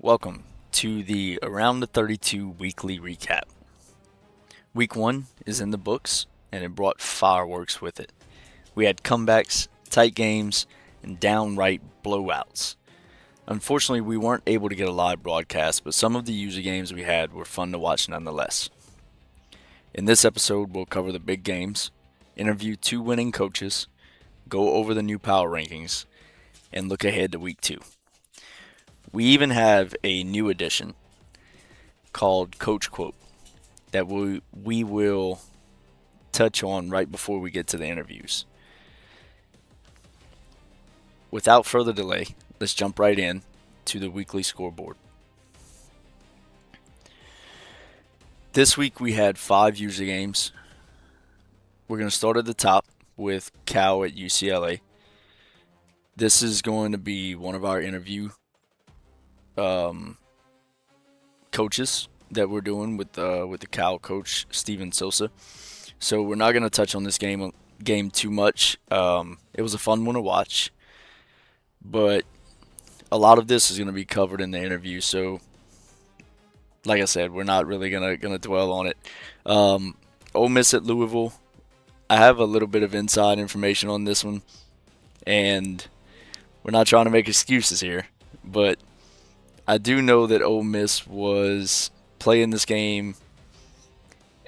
Welcome to the Around the 32 weekly recap. Week 1 is in the books, and it brought fireworks with it. We had comebacks, tight games, and downright blowouts. Unfortunately, we weren't able to get a live broadcast, but some of the user games we had were fun to watch nonetheless. In this episode, we'll cover the big games, interview 2 winning coaches, go over the new power rankings, and look ahead to Week 2. We even have a new edition called Coach Quote that we will touch on right before we get to the interviews. Without further delay, let's jump right in to the weekly scoreboard. This week we had 5 user games. We're going to start at the top with Cal at UCLA. This is going to be one of our interview coaches that we're doing with the Cal coach steven.sosa. So we're not going to touch on this game too much. It was a fun one to watch, but a lot of this is going to be covered in the interview. So, like I said, we're not really gonna dwell on it. Ole Miss at Louisville. I have a little bit of inside information on this one, and we're not trying to make excuses here, but I do know that Ole Miss was playing this game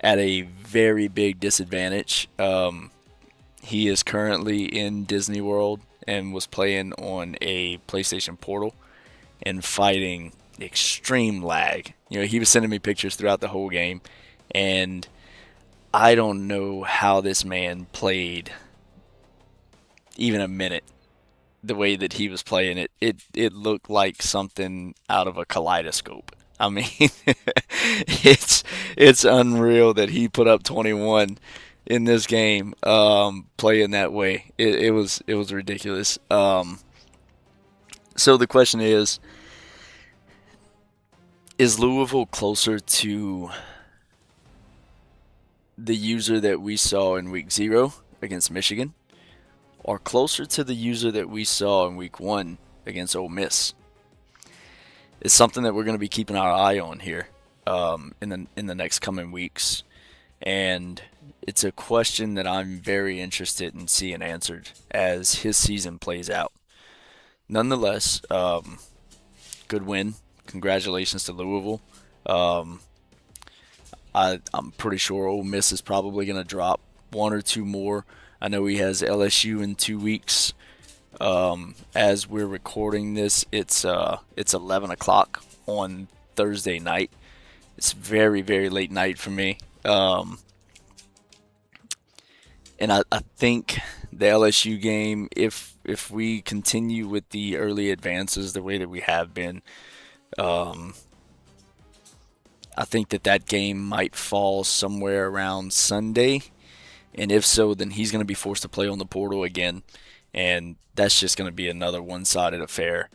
at a very big disadvantage. He is currently in Disney World and was playing on a PlayStation Portal and fighting extreme lag. He was sending me pictures throughout the whole game, and I don't know how this man played even a minute. The way that he was playing it looked like something out of a kaleidoscope. I mean, it's unreal that he put up 21 in this game, playing that way. It was ridiculous. So the question is Louisville closer to the user that we saw in week 0 against Michigan, or closer to the user that we saw in week 1 against Ole Miss? It's something that we're going to be keeping our eye on here in the next coming weeks, and it's a question that I'm very interested in seeing answered as his season plays out. Nonetheless, good win. Congratulations to Louisville. I'm pretty sure Ole Miss is probably going to drop 1 or 2 more. I know he has LSU in 2 weeks. As we're recording this, it's 11 o'clock on Thursday night. It's very, very late night for me. And I think the LSU game, if we continue with the early advances the way that we have been, I think that game might fall somewhere around Sunday. And if so, then he's going to be forced to play on the portal again. And that's just going to be another one-sided affair.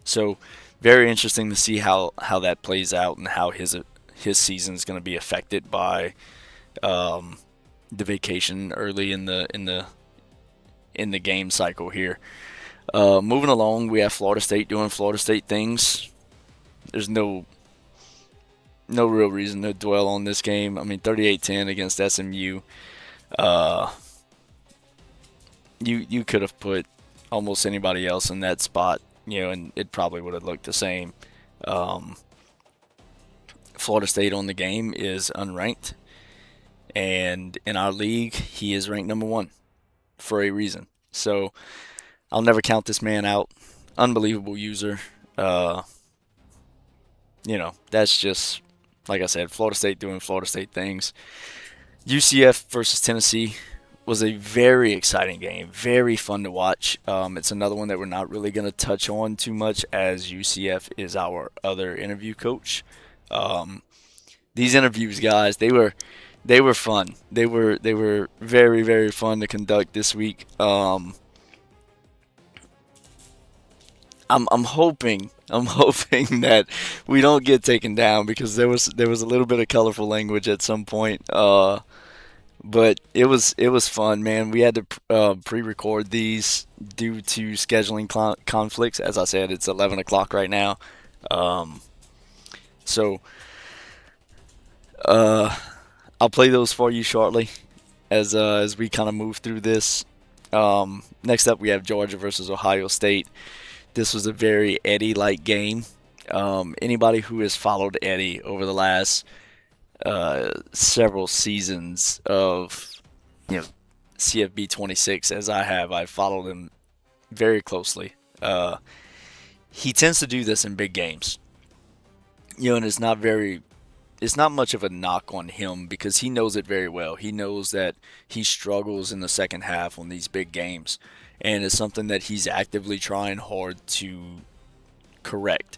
So very interesting to see how that plays out and how his season is going to be affected by the vacation early in the game cycle here. Moving along, we have Florida State doing Florida State things. There's no real reason to dwell on this game. I mean, 38-10 against SMU. You could have put almost anybody else in that spot, and it probably would have looked the same. Florida State on the game is unranked, and in our league, he is ranked number 1 for a reason. So I'll never count this man out. Unbelievable user. That's just, like I said, Florida State doing Florida State things. UCF versus Tennessee was a very exciting game, very fun to watch. It's another one that we're not really going to touch on too much, as UCF is our other interview coach. These interviews, guys, they were fun. They were very, very fun to conduct this week. I'm hoping that we don't get taken down, because there was a little bit of colorful language at some point. But it was fun, man. We had to pre-record these due to scheduling conflicts. As I said, it's 11 o'clock right now. Um, so uh, I'll play those for you shortly as we kind of move through this. Next up, we have Georgia versus Ohio State. This was a very Eddy-like game. Anybody who has followed Eddy over the last several seasons of you know CFB 26 as I have, I've followed him very closely. Uh, he tends to do this in big games, and it's not much of a knock on him because he knows it very well. He knows that he struggles in the second half on these big games, and it's something that he's actively trying hard to correct.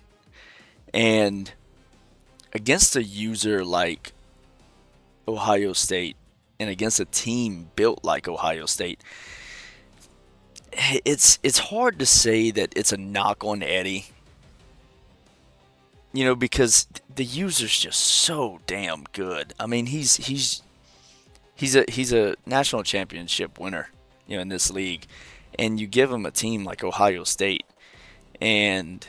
And against a user like Ohio State and against a team built like Ohio State, it's hard to say that it's a knock on Eddy, because the user's just so damn good. I mean, he's a national championship winner, in this league, and you give him a team like Ohio State, and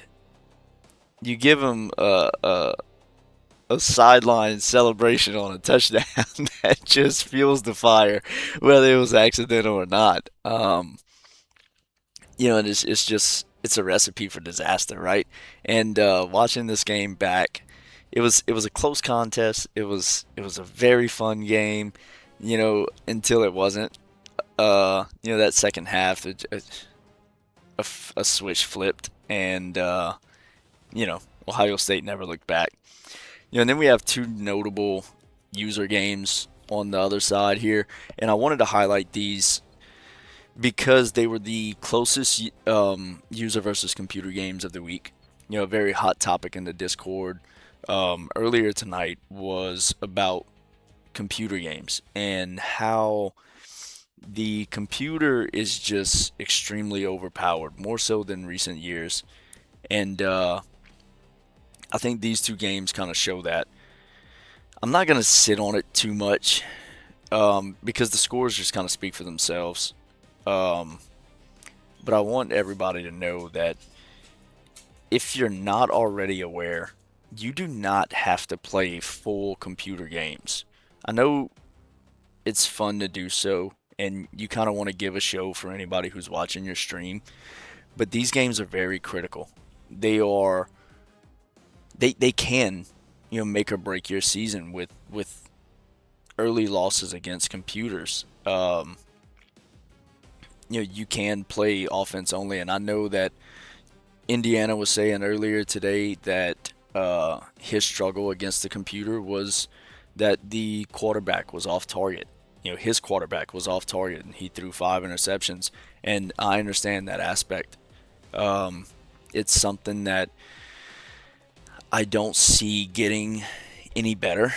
you give him a sideline celebration on a touchdown that just fuels the fire, whether it was accidental or not. And it's a recipe for disaster, right? And watching this game back, it was a close contest. It was a very fun game, until it wasn't. That second half, a switch flipped, and Ohio State never looked back. And then we have two notable user games on the other side here, and I wanted to highlight these because they were the closest user versus computer games of the week. A very hot topic in the Discord earlier tonight was about computer games and how the computer is just extremely overpowered, more so than recent years. And I think these two games kind of show that. I'm not going to sit on it too much because the scores just kind of speak for themselves. Um, but I want everybody to know that if you're not already aware, you do not have to play full computer games. I know it's fun to do so, and you kind of want to give a show for anybody who's watching your stream, but these games are very critical. They are they can make or break your season with early losses against computers. You can play offense only, and I know that Indiana was saying earlier today that his struggle against the computer was that the quarterback was off target. His quarterback was off target, and he threw 5 interceptions, and I understand that aspect. It's something that I don't see getting any better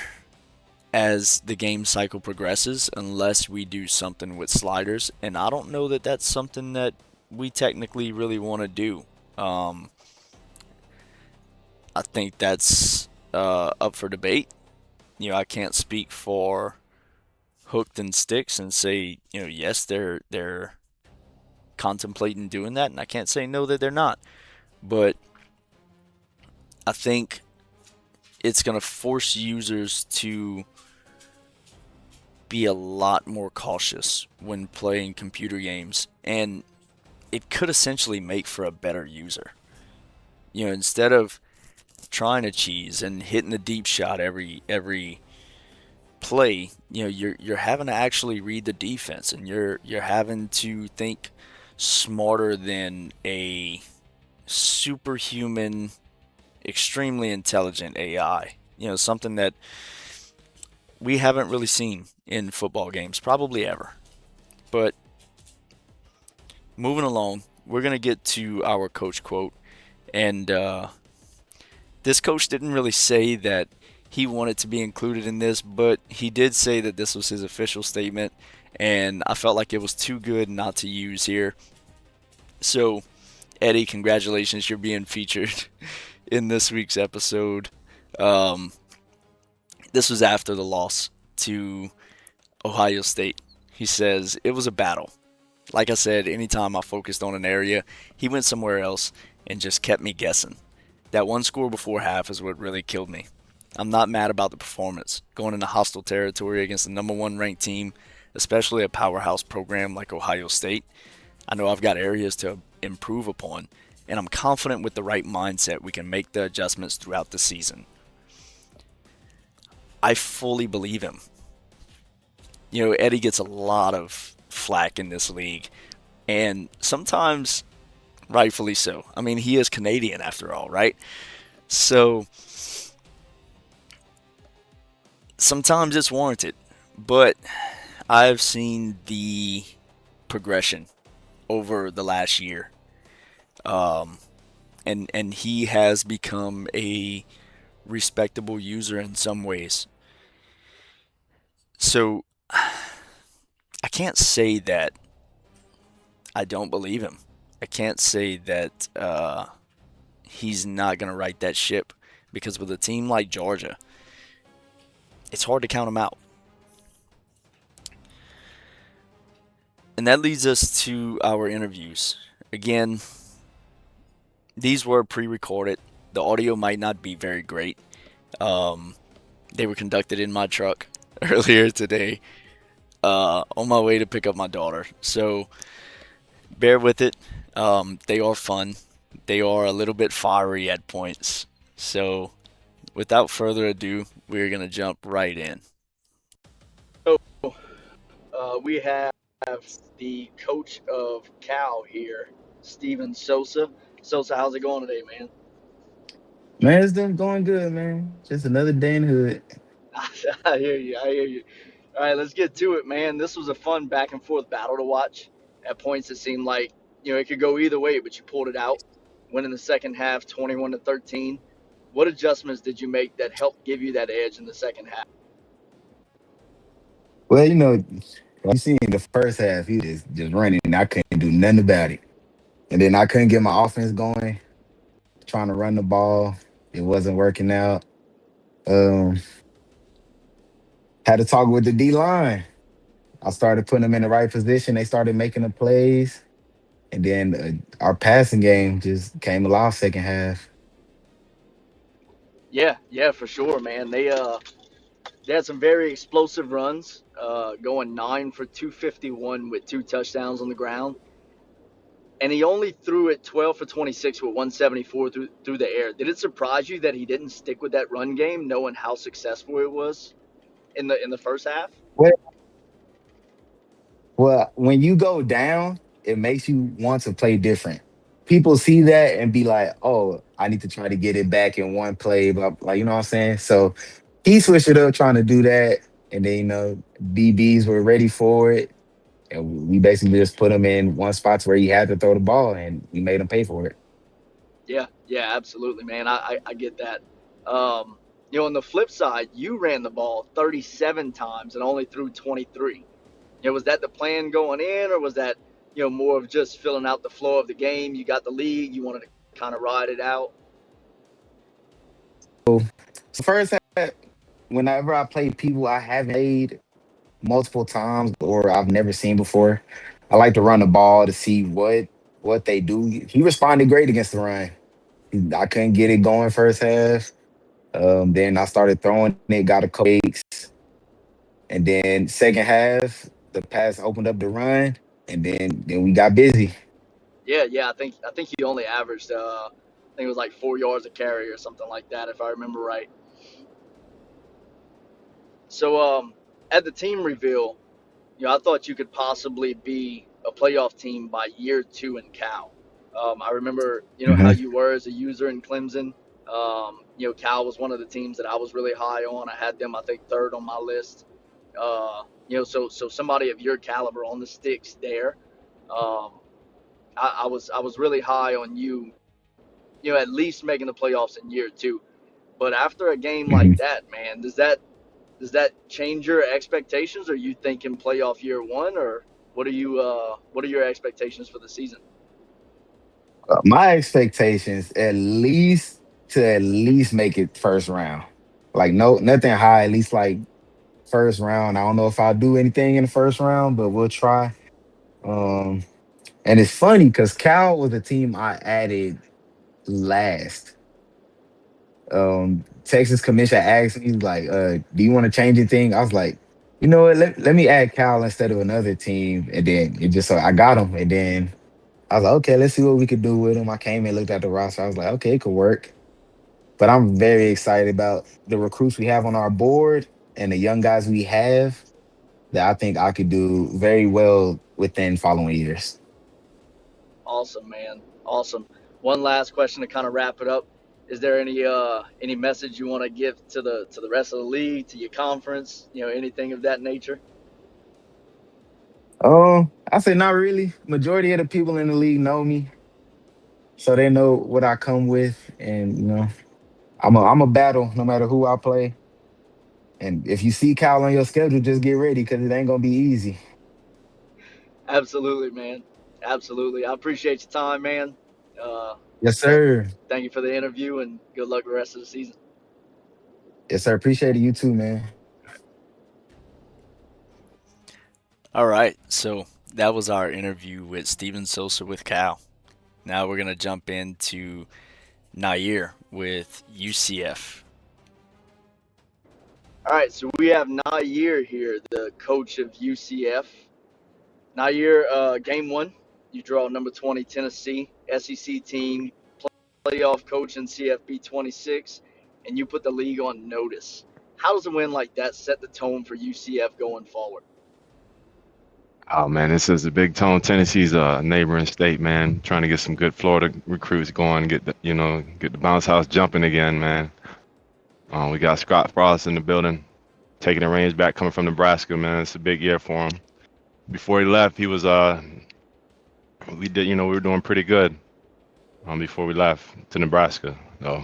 as the game cycle progresses unless we do something with sliders, and I don't know that that's something that we technically really want to do. Um, I think that's up for debate. I can't speak for Hooked and Sticks and say, yes, they're contemplating doing that, and I can't say no that they're not. But I think it's going to force users to be a lot more cautious when playing computer games, and it could essentially make for a better user. Instead of trying to cheese and hitting the deep shot every play, you're having to actually read the defense, and you're having to think smarter than a superhuman, extremely intelligent AI. Something that we haven't really seen in football games, probably ever. But moving along, we're going to get to our coach quote. And this coach didn't really say that he wanted to be included in this, but he did say that this was his official statement. And I felt like it was too good not to use here. So, Eddy, congratulations, you're being featured in this week's episode. Um, this was after the loss to Ohio State. He says it was a battle. Like I said, anytime I focused on an area, he went somewhere else and just kept me guessing. That one score before half is what really killed me. I'm not mad about the performance. Going into hostile territory against the number one ranked team, especially a powerhouse program like Ohio State, I know I've got areas to improve upon, and I'm confident with the right mindset we can make the adjustments throughout the season. I fully believe him. You know, Eddy gets a lot of flack in this league, and sometimes rightfully so. I mean, he is Canadian after all, right? So sometimes it's warranted, but I've seen the progression over the last year, um, and he has become a respectable user in some ways. So I can't say that I don't believe him. I can't say that he's not going to right that ship because with a team like Georgia, it's hard to count him out. And that leads us to our interviews. Again, these were pre recorded. The audio might not be very great. Um, they were conducted in my truck earlier today on my way to pick up my daughter. So bear with it. They are fun, they are a little bit fiery at points. So without further ado, we're going to jump right in. So we have the coach of Cal here, Steven.Sosa. Sosa, how's it going today, man? Man, it's been going good, man. Just another day in the hood. I hear you. I hear you. All right, let's get to it, man. This was a fun back and forth battle to watch. At points, it seemed like it could go either way, but you pulled it out. Went in the second half, 21-13. What adjustments did you make that helped give you that edge in the second half? Well, you seen the first half, he just running. And I couldn't do nothing about it. And then I couldn't get my offense going, trying to run the ball. It wasn't working out. Um, had to talk with the D line. I started putting them in the right position. They started making the plays. And then our passing game just came alive second half. Yeah, yeah, for sure, man. They had some very explosive runs, going 9 for 251 with 2 touchdowns on the ground, and he only threw it 12 for 26 with 174 through the air. Did it surprise you that he didn't stick with that run game, knowing how successful it was in the first half? Well, when you go down, it makes you want to play different. People see that and be like, "Oh, I need to try to get it back in one play." But like, you know what I'm saying? So he switched it up, trying to do that, and then DBs were ready for it, and we basically just put him in one spot where he had to throw the ball, and we made him pay for it. Yeah, yeah, absolutely, man. I get that. On the flip side, you ran the ball 37 times and only threw 23. Was that the plan going in, or was that more of just filling out the flow of the game? You got the lead, you wanted to kind of ride it out. So first, whenever I play people I haven't played multiple times or I've never seen before, I like to run the ball to see what they do. He responded great against the run. I couldn't get it going first half. Then I started throwing it, got a couple breaks, and then second half the pass opened up the run, and then we got busy. Yeah, yeah. I think he only averaged I think it was like 4 yards a carry or something like that, if I remember right. So at the team reveal, I thought you could possibly be a playoff team by year two in Cal. I remember, how Mhm. you were as a user in Clemson. Cal was one of the teams that I was really high on. I had them, I think, third on my list. So somebody of your caliber on the sticks there. Um, I was really high on you. At least making the playoffs in year two. But after a game like Mhm. that, man, does that change your expectations? Are you thinking playoff year one, or what are your expectations for the season? My expectations at least make it first round. Like no nothing high, at least like first round. I don't know if I'll do anything in the first round, but we'll try. Um, and it's funny because Cal was a team I added last. Texas Commission asked me like, "Do you want to change anything?" I was like, "You know what? Let me add Cal instead of another team." And then it just so I got him, and then I was like, "Okay, let's see what we could do with him." I came and looked at the roster. I was like, "Okay, it could work." But I'm very excited about the recruits we have on our board and the young guys we have that I think I could do very well within following years. Awesome, man. Awesome. One last question to kind of wrap it up. Is there any message you want to give to the rest of the league, to your conference, anything of that nature? I say not really. Majority of the people in the league know me, so they know what I come with, and I'm a battle no matter who I play. And if you see Kyle on your schedule, just get ready because it ain't gonna be easy. Absolutely, man. Absolutely. I appreciate your time, man. Uh, Yes, thank sir. thank you for the interview and good luck the rest of the season. Yes, sir. Appreciate it. You too, man. All right, so that was our interview with Steven Sosa with Cal. Now we're gonna jump into Nyeyear with UCF. All right, so we have Nyeyear here, the coach of UCF. Nyeyear, game one, you draw number 20 Tennessee, SEC team, playoff coach in CFB 26, and you put the league on notice. How does a win like that set the tone for UCF going forward? Oh man, this is a big tone. Tennessee's a neighboring state, man. Trying to get some good Florida recruits going, get the bounce house jumping again, man. We got Scott Frost in the building, taking the reins back, coming from Nebraska, man. It's a big year for him. Before he left, he was we were doing pretty good. Before we left to Nebraska, so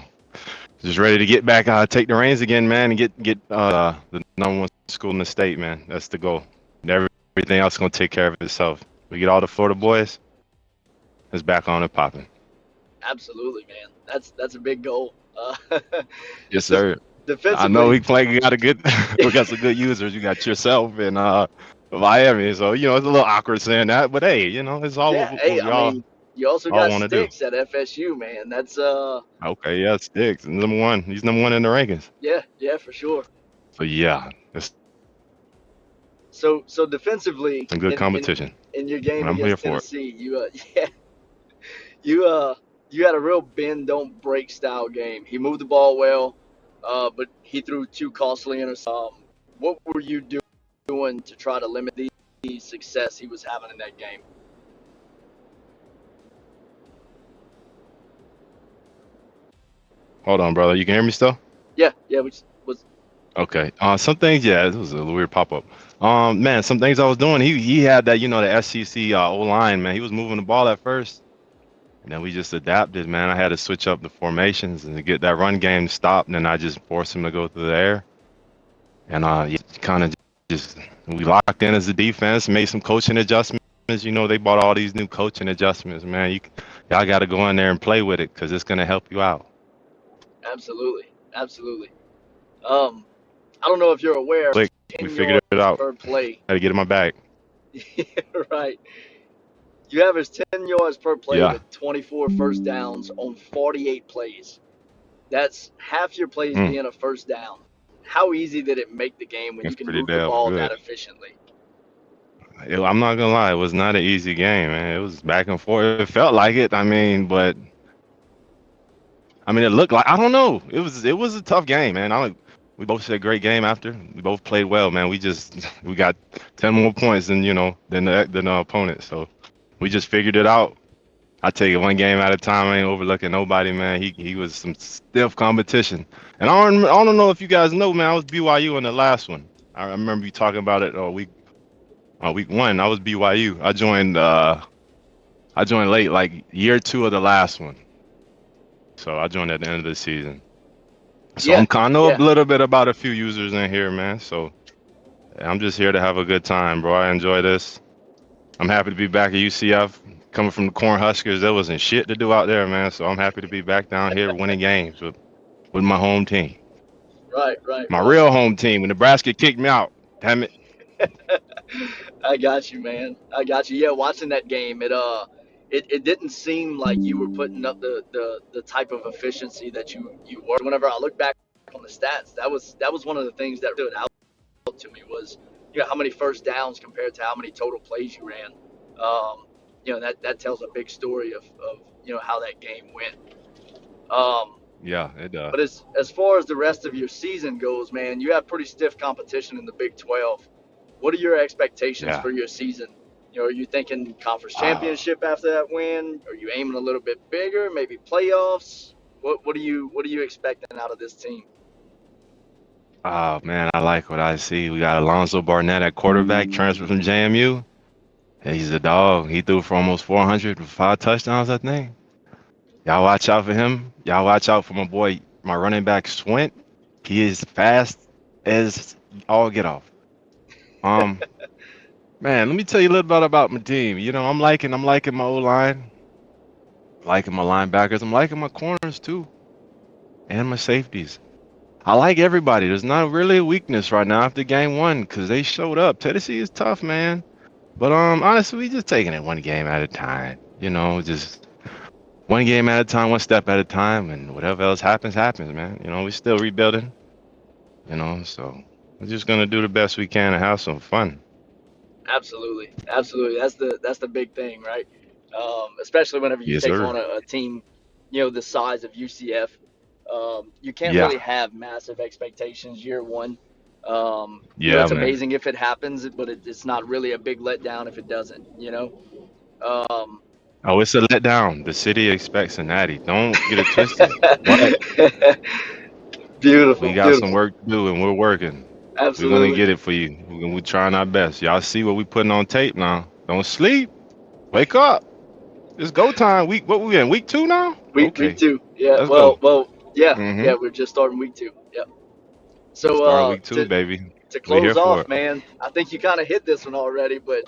just ready to get back, take the reins again, man, and get the number one school in the state, man. That's the goal. Everything else is gonna take care of itself. We get all the Florida boys, it's back on and popping. Absolutely, man. That's a big goal. Yes, De- sir. I know defensively, we got a good we got some good users. You got yourself and Miami, so it's a little awkward saying that, but hey, it's all yeah. what Hey, we I mean, you also all got want to do. Sticks at FSU, man. That's Okay, yeah, Sticks number one. He's number one in the rankings. yeah, yeah, for sure. So yeah, it's So defensively, some good in in competition, in your game and I'm here against for it. Tennessee, yeah, you you had a real bend don't break style game. He moved the ball well, but he threw two costly interceptions. What were you doing to try to limit the success he was having in that game? Hold on, brother. You can hear me still? Yeah, yeah, which was Okay. Some things, yeah, it was a weird pop up. Man, some things I was doing. He had that, the SEC O line, man. He was moving the ball at first, and then we just adapted, man. I had to switch up the formations and to get that run game stopped, and then I just forced him to go through the air, and yeah, kind of just we locked in as a defense, made some coaching adjustments. They bought all these new coaching adjustments, man. Y'all got to go in there and play with it because it's gonna help you out. absolutely, absolutely. Um, I don't know if you're aware, Click. We 10 figured yards it out. per play. Had to get in my bag. Right. You average 10 yards per play Yeah. with 24 first downs on 48 plays. That's half your plays Mm, being a first down. How easy did it make the game when you that's can pretty move the damn ball that good. efficiently? I'm not gonna lie, it was not an easy game, man. It was back and forth. It felt like it. But it looked like I don't know. It was a tough game, man. We both said great game after. We both played well, man. We got 10 more points than the opponent. So we just figured it out. I take it one game at a time. I ain't overlooking nobody, man. He was some stiff competition. And I don't know if you guys know, man. I was BYU in the last one. I remember you talking about it week one. I was BYU. I joined late, like year two of the last one. So I joined at the end of the season. So Yeah, I know a yeah, little bit about a few users in here, man. So I'm just here to have a good time, bro. I enjoy this. I'm happy to be back at UCF. Coming from the Cornhuskers, there wasn't shit to do out there, man. So I'm happy to be back down here winning games with my home team. right, right, My right. real home team. When Nebraska kicked me out, Damn it. I got you, man. I got you. Yeah, watching that game, it didn't seem like you were putting up the type of efficiency that you were. Whenever I look back on the stats, that was one of the things that stood out to me was how many first downs compared to how many total plays you ran. That tells a big story of how that game went. Um, Yeah, it does. but as far as the rest of your season goes, man, you have pretty stiff competition in the Big 12. What are your expectations Yeah. for your season? Are you thinking conference Oh, championship after that win? Are you aiming a little bit bigger, maybe playoffs? What are you expecting out of this team? oh man, I like what I see. We got Alonzo Barnett at quarterback, transferred from JMU. And he's a dog. He threw for almost 400 with 5 touchdowns, I think. Y'all watch out for him. Y'all watch out for my boy, my running back Swint. He is fast as all get off. Um, Man, let me tell you a little bit about my team. I'm liking my O line, liking my linebackers. I'm liking my corners too, and my safeties. I like everybody. There's not really a weakness right now after game one because they showed up. Tennessee is tough, man. But honestly, we just taking it one game at a time. Just one game at a time, one step at a time, and whatever else happens, happens, man. We're still rebuilding. So we're just gonna do the best we can and have some fun. Absolutely, absolutely. That's the big thing, right? Especially whenever you Yes, take sir. on a team, the size of UCF. You can't Yeah, really have massive expectations year one. yeah, It's man. amazing if it happens, but it's not really a big letdown if it doesn't. Um, Oh, it's a letdown. The city expects an Addy. Don't get it twisted. But beautiful, we got some beautiful. work to do, and we're working. We're gonna Absolutely. get it for you. We're trying our best. Y'all see what we putting on tape now. Don't sleep. Wake up. It's go time. What we in? Week 2 now? Week Okay, two. Yeah. let's go. Well. Yeah. Mm-hmm. Yeah. We're just starting week two. Yeah. Let's So start week two, to baby. We close here for off, it. man, I think you kind of hit this one already, but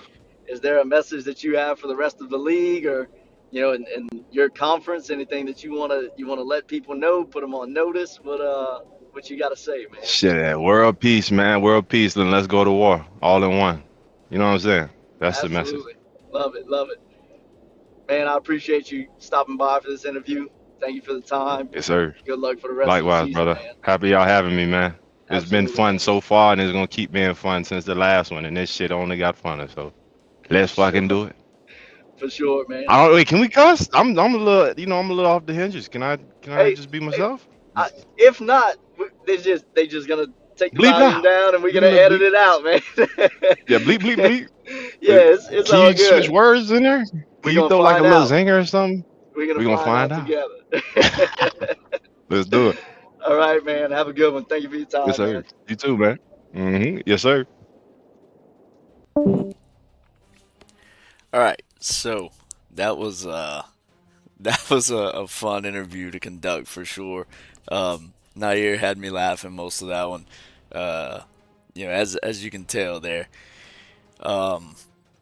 is there a message that you have for the rest of the league, or in your conference, anything that you want to let people know, put them on notice? What you got to say, man? Shit, world peace, man. World peace. Then let's go to war. All in one. You know what I'm saying? That's the message. Absolutely, love it, man. I appreciate you stopping by for this interview. Thank you for the time. Yes, sir. Good luck for the rest of the Likewise, season, brother. man. Happy y'all having me, man. It's been Absolutely, fun man. so far, and it's gonna keep being fun since the last one. And this shit only got funner. So For let's fucking sure, do it. for sure, man. I don't wait. Can we cuss? I'm a little, I'm a little off the hinges. Can I Hey, just be hey, myself? Just if not, they just gonna take the bleep it volume out. down and we're Give me gonna a little edit bleep. it out, man. Yeah, bleep, bleep, bleep. Yeah, it's Can all you switch good. words in there? We're Can you gonna throw like a find little out. zinger or something? We're gonna We're gonna find find out out. together. Let's do it. All right, man. Have a good one. Thank you for your Yes, time, man. sir. You too, man. Yes, sir. All right, so that was that was a fun interview to conduct for sure. Nyeyear had me laughing most of that one. Uh, as you can tell there. Um,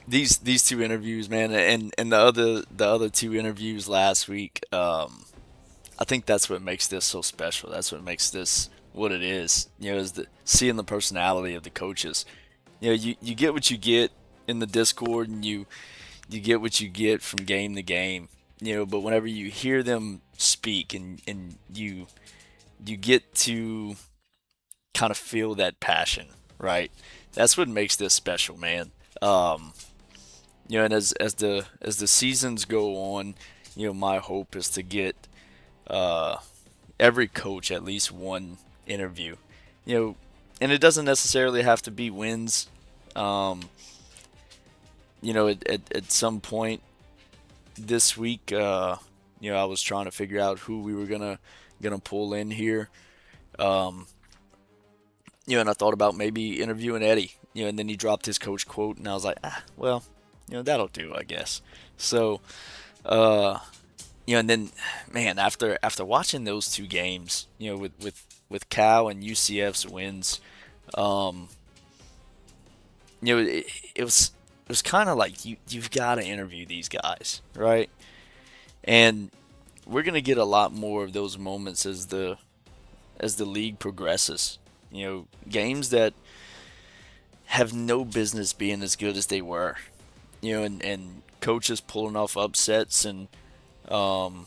these two interviews, man, and the other two interviews last week. I think that's what makes this so special. That's what makes this what it is. Is seeing the personality of the coaches. You get what you get in the Discord, and you get what you get from game to game. But whenever you hear them speak, and you get to kind of feel that passion, right? That's what makes this special, man. Um, and as the seasons go on, my hope is to get uh, every coach at least one interview. You know, and it doesn't necessarily have to be wins. Um, at some point this week, I was trying to figure out who we were gonna pull in here. Um, and I thought about maybe interviewing Eddy. And then he dropped his coach quote, and I was like, well, that'll do, I guess. So, uh, and then, man, after watching those two games, with Cal and UCF's wins, um, it was kind of like you've got to interview these guys, right? And we're gonna get a lot more of those moments as the league progresses. Games that have no business being as good as they were. And coaches pulling off upsets and um,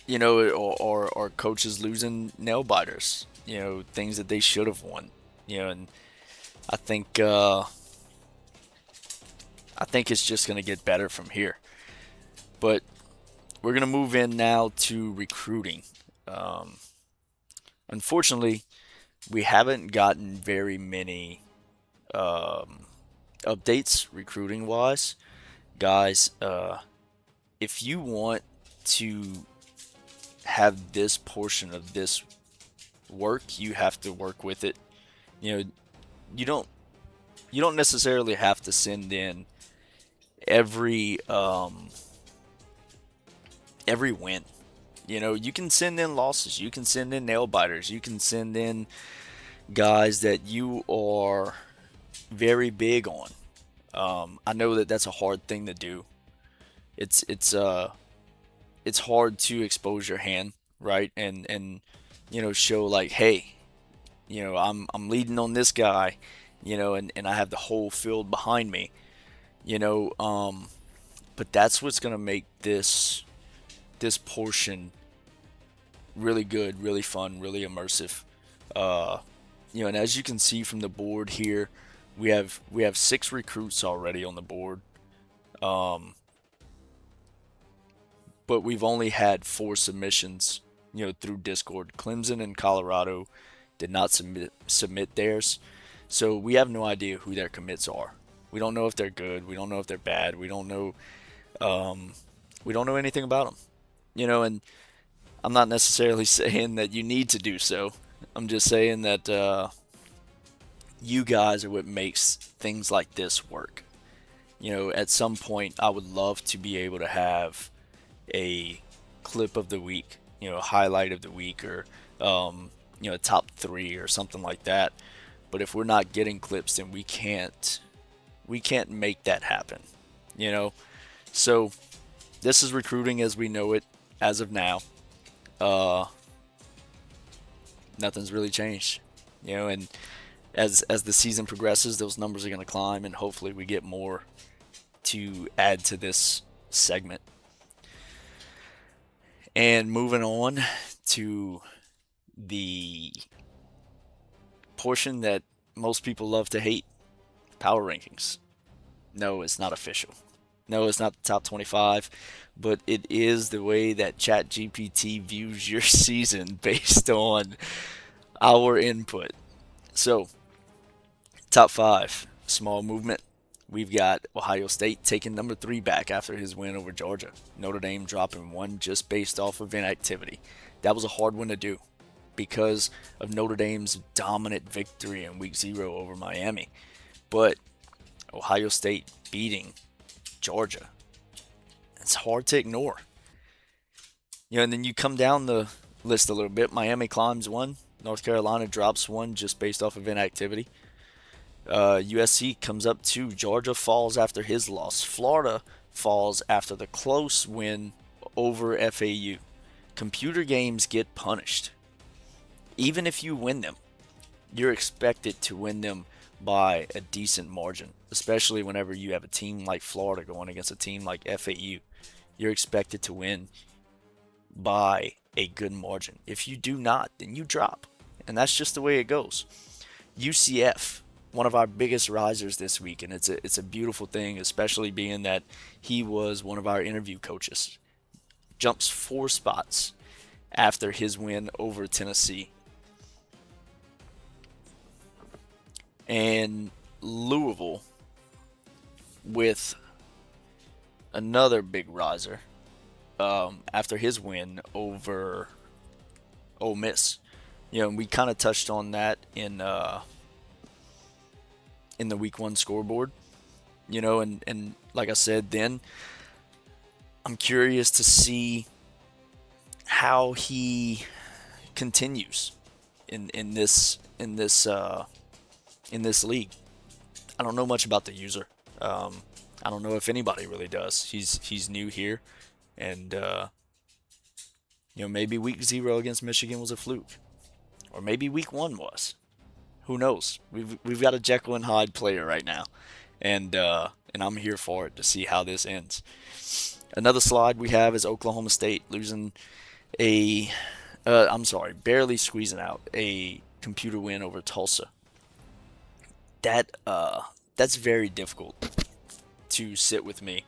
or coaches losing nail biters. Things that they should have won. And I think uh, I think it's just gonna get better from here. But we're gonna move in now to recruiting. Um, Unfortunately, we haven't gotten very many um, updates recruiting wise. Guys, if you want to have this portion of this work, you have to work with it. You know, you don't you don't necessarily have to send in every every win. You can send in losses, you can send in nail biters, you can send in guys that you are very big on. I know that that's a hard thing to do. It's hard to expose your hand, right? And show like, hey, I'm leading on this guy, and I have the whole field behind me, you know. But that's what's gonna make this portion really good, really fun, really immersive. Uh, and as you can see from the board here, we have 6 recruits already on the board. Um, but we've only had 4 submissions, through Discord. Clemson and Colorado did not submit theirs, so we have no idea who their commits are. We don't know if they're good. We don't know if they're bad. Um, we don't know anything about them. And I'm not necessarily saying that you need to do so. I'm just saying that you guys are what makes things like this work. At some point, I would love to be able to have a clip of the week, a highlight of the week, or a top 3 or something like that. But if we're not getting clips, then we can't make that happen. You know, so this is recruiting as we know it as of now. Uh, Nothing's really changed. And as the season progresses, those numbers are going to climb, and hopefully we get more to add to this segment. And moving on to the portion that most people love to hate, power rankings. No, it's not official. No, it's not the top 25, but it is the way that ChatGPT views your season based on our input. So, top 5, small movement. We've got Ohio State taking number 3 back after his win over Georgia. Notre Dame dropping 1 just based off of inactivity. That was a hard one to do because of Notre Dame's dominant victory in week 0 over Miami. But Ohio State beating Georgia, it's hard to ignore. And then you come down the list a little bit. Miami climbs 1. North Carolina drops 1 just based off of inactivity. USC comes up 2. Georgia falls after his loss. Florida falls after the close win over FAU. Computer games get punished. Even if you win them, you're expected to win them by a decent margin, especially whenever you have a team like Florida going against a team like FAU. You're expected to win by a good margin. If you do not, then you drop. And that's just the way it goes. UCF, one of our biggest risers this week, and it's a beautiful thing, especially being that he was one of our interview coaches. Jumps 4 spots after his win over Tennessee. And Louisville with another big riser after his win over Ole Miss. And we kind of touched on that in the week 1 scoreboard. And like I said, then I'm curious to see how he continues in this league. I don't know much about the user. I don't know if anybody really does. He's new here, and maybe week 0 against Michigan was a fluke, or maybe week 1 was. Who knows? We've got a Jekyll and Hyde player right now, and I'm here for it to see how this ends. Another slide we have is Oklahoma State losing a, I'm sorry, barely squeezing out a computer win over Tulsa. That's very difficult to sit with me,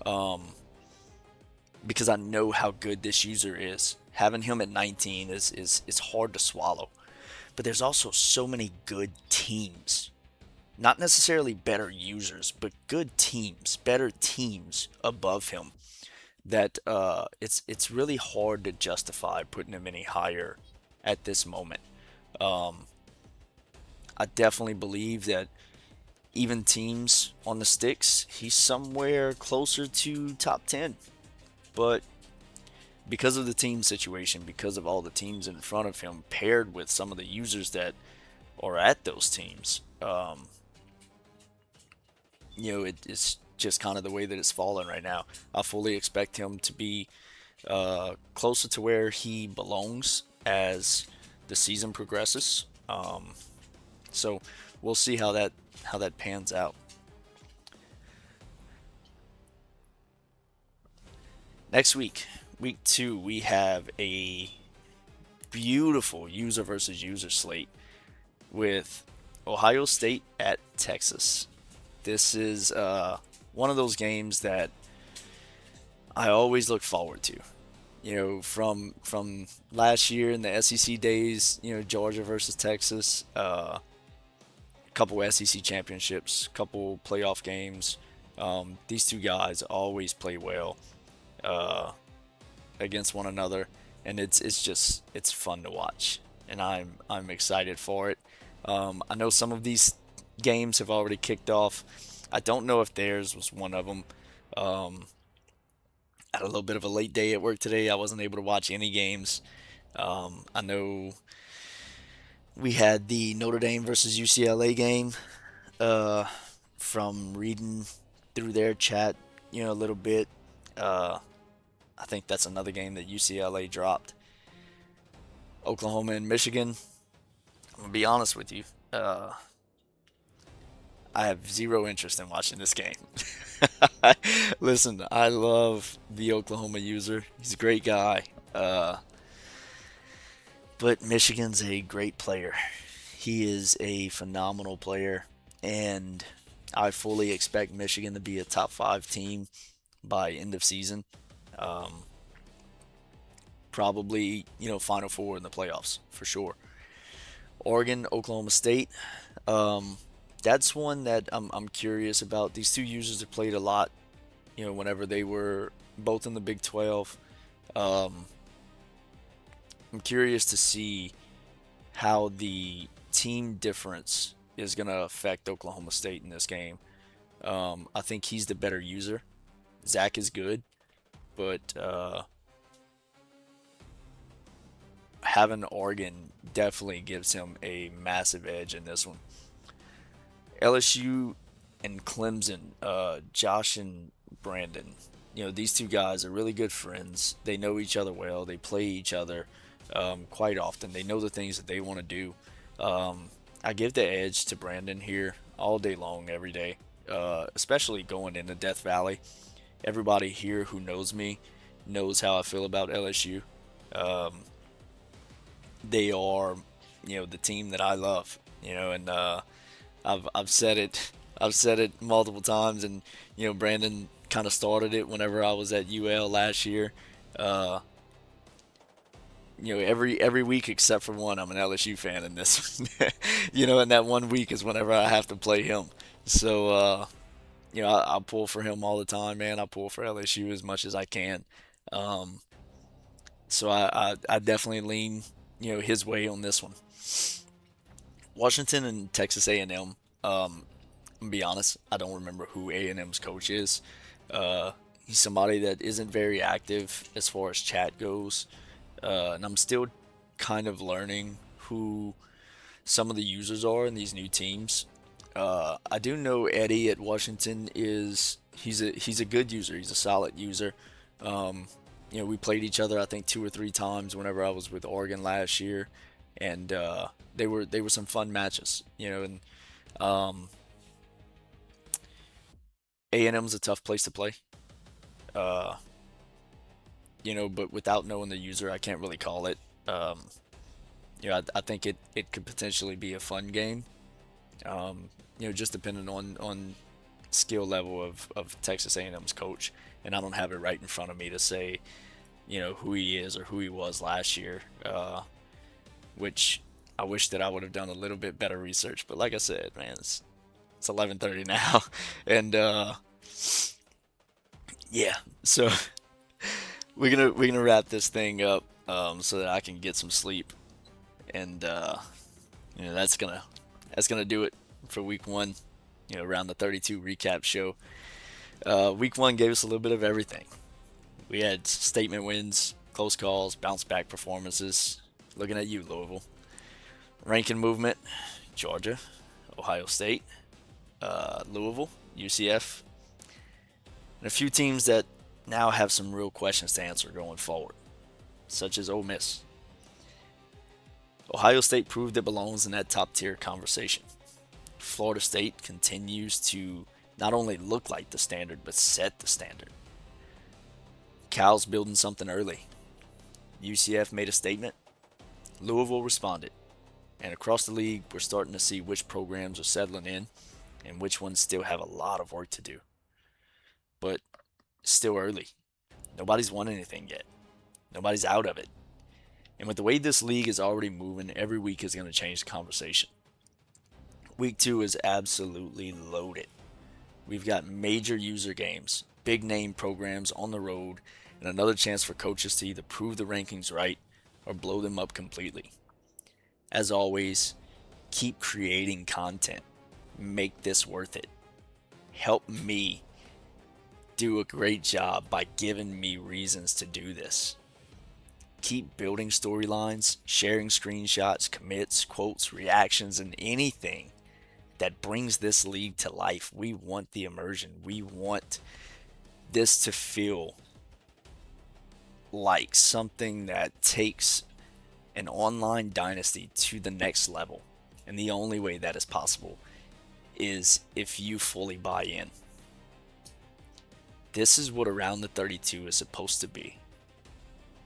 um, because I know how good this user is. Having him at 19 is hard to swallow. But there's also so many good teams. Not necessarily better users, but good teams, better teams above him that it's really hard to justify putting him any higher at this moment. Um, I definitely believe that even teams on the sticks, he's somewhere closer to top 10. But because of the team situation, because of all the teams in front of him, paired with some of the users that are at those teams, it's just kind of the way that it's fallen right now. I fully expect him to be closer to where he belongs as the season progresses. So we'll see how that pans out. Next week, week 2, we have a beautiful user versus user slate with Ohio State at Texas. This is one of those games that I always look forward to. From last year in the SEC days, Georgia versus Texas, a couple SEC championships, couple playoff games. These two guys always play well uh, against one another, and it's fun to watch, and I'm excited for it. I know some of these games have already kicked off. I don't know if theirs was one of them. Um, I had a little bit of a late day at work today. I wasn't able to watch any games. I know we had the Notre Dame versus UCLA game. Uh, from reading through their chat, a little bit. Uh, I think that's another game that UCLA dropped. Oklahoma and Michigan. I'm gonna be honest with you. I have zero interest in watching this game. Listen, I love the Oklahoma user. He's a great guy. Uh, but Michigan's a great player. He is a phenomenal player, and I fully expect Michigan to be a top 5 team by end of season. Um, Probably, Final Four in the playoffs for sure. Oregon, Oklahoma State. Um, that's one that I'm curious about. These two users have played a lot, whenever they were both in the Big 12. Um, I'm curious to see how the team difference is going to affect Oklahoma State in this game. I think he's the better user. Zach is good, but having Oregon definitely gives him a massive edge in this one. LSU and Clemson, Josh and Brandon. These two guys are really good friends. They know each other well. They play each other quite often. They know the things that they want to do. I give the edge to Brandon here all day long, every day, especially going into Death Valley. Everybody here who knows me knows how I feel about LSU. Um, they are, the team that I love. And I've said it, I've said it multiple times, and Brandon kind of started it whenever I was at UL last year. Uh, every week except for one, I'm an LSU fan, in this, and that one week is whenever I have to play him. So, I pull for him all the time, man. I pull for LSU as much as I can. Um, so I definitely lean, his way on this one. Washington and Texas A&M. I'm gonna be honest, I don't remember who A&M's coach is. He's somebody that isn't very active as far as chat goes, and I'm still kind of learning who some of the users are in these new teams. I do know Eddy at Washington is he's a good user. He's a solid user. We played each other I think 2 or 3 times whenever I was with Oregon last year. and they were some fun matches, and um, A&M's a tough place to play. Uh, but without knowing the user, I can't really call it. Um, I think it could potentially be a fun game. Just depending on skill level of Texas A&M's coach, and I don't have it right in front of me to say, who he is or who he was last year, which I wish that I would have done a little bit better research. But like I said, man, it's 11:30 now, and yeah, so we're gonna wrap this thing up, so that I can get some sleep, and that's gonna do it for week one. Around the 32 recap show. Week one gave us a little bit of everything. We had statement wins, close calls, bounce back performances. Looking at you, Louisville. Ranking movement, Georgia, Ohio State, Louisville, UCF, and a few teams that now have some real questions to answer going forward, such as Ole Miss. Ohio State proved it belongs in that top tier conversation. Florida State continues to not only look like the standard, but set the standard. Cal's building something early. UCF made a statement. Louisville responded. And across the league, we're starting to see which programs are settling in and which ones still have a lot of work to do. But it's still early. Nobody's won anything yet. Nobody's out of it. And with the way this league is already moving, every week is going to change the conversation. Week 2 is absolutely loaded. We've got major user games, big name programs on the road, and another chance for coaches to either prove the rankings right or blow them up completely. As always, keep creating content. Make this worth it. Help me do a great job by giving me reasons to do this. Keep building storylines, sharing screenshots, commits, quotes, reactions, and anything that brings this league to life. We want the immersion. We want this to feel like something that takes an online dynasty to the next level. And the only way that is possible is if you fully buy in. This is what Around the 32 is supposed to be.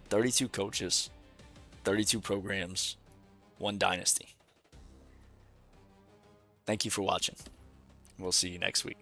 32 coaches, 32 programs, one dynasty. Thank you for watching. We'll see you next week.